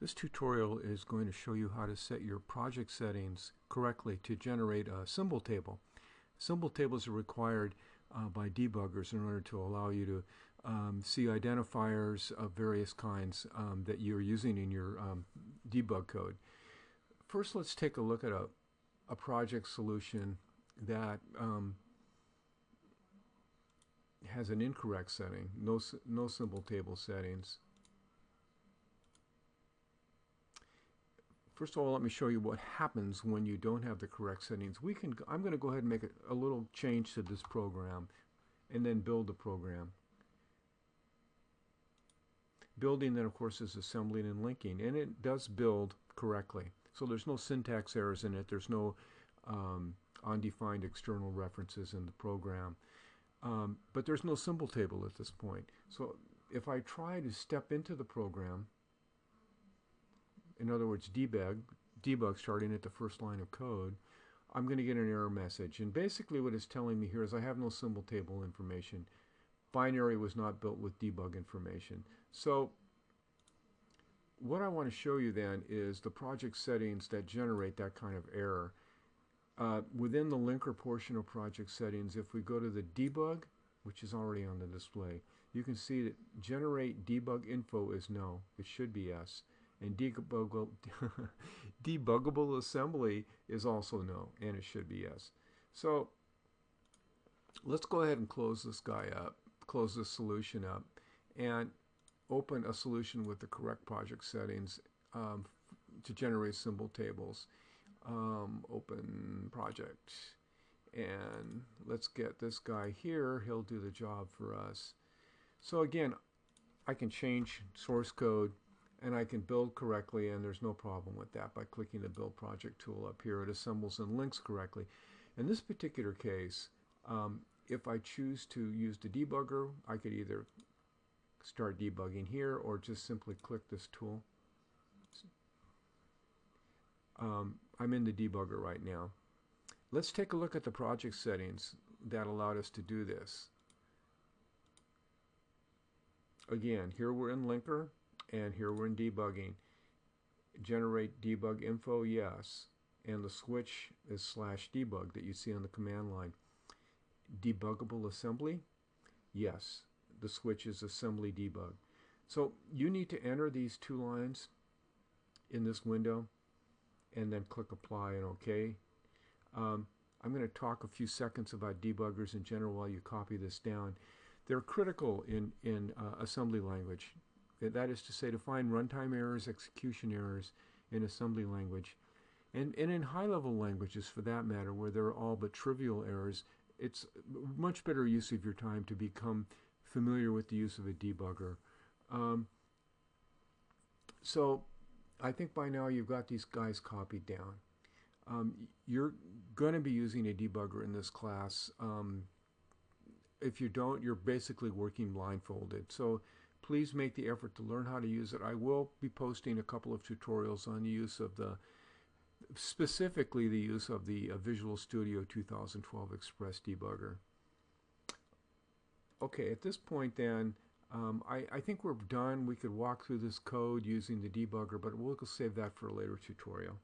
This tutorial is going to show you how to set your project settings correctly to generate a symbol table. Symbol tables are required by debuggers in order to allow you to see identifiers of various kinds that you're using in your debug code. First, let's take a look at a project solution that has an incorrect setting, no symbol table settings. First of all, let me show you what happens when you don't have the correct settings. I'm going to go ahead and make a little change to this program and then build the program. Building then, of course, is assembling and linking, and it does build correctly. So there's no syntax errors in it. There's no undefined external references in the program. But there's no symbol table at this point. So if I try to step into the program, in other words, debug starting at the first line of code, I'm going to get an error message. And basically what it's telling me here is I have no symbol table information. Binary was not built with debug information. So what I want to show you then is the project settings that generate that kind of error. Within the linker portion of project settings, if we go to the debug, which is already on the display, you can see that generate debug info is no. It should be yes. And debuggable assembly is also no, and it should be yes. So let's go ahead and close this guy up, close this solution up, and open a solution with the correct project settings to generate symbol tables. Open project, and let's get this guy here. He'll do the job for us. So again, I can change source code and I can build correctly, and there's no problem with that by clicking the build project tool up here. It assembles and links correctly. In this particular case, if I choose to use the debugger, I could either start debugging here or just simply click this tool. I'm in the debugger right now. Let's take a look at the project settings that allowed us to do this. Again, here we're in linker, and here we're in debugging. Generate debug info, yes. And the switch is /debug that you see on the command line. Debuggable assembly, yes. The switch is assembly debug. So you need to enter these two lines in this window and then click apply and OK. I'm going to talk a few seconds about debuggers in general while you copy this down. They're critical in assembly language. That is to say, to find runtime errors, execution errors in assembly language. And in high-level languages, for that matter, where there are all but trivial errors, it's much better use of your time to become familiar with the use of a debugger. So I think by now you've got these guys copied down. You're going to be using a debugger in this class. If you don't, you're basically working blindfolded. So please make the effort to learn how to use it. I will be posting a couple of tutorials on the use of specifically the use of the Visual Studio 2012 Express debugger. Okay, at this point then, I think we're done. We could walk through this code using the debugger, but we'll save that for a later tutorial.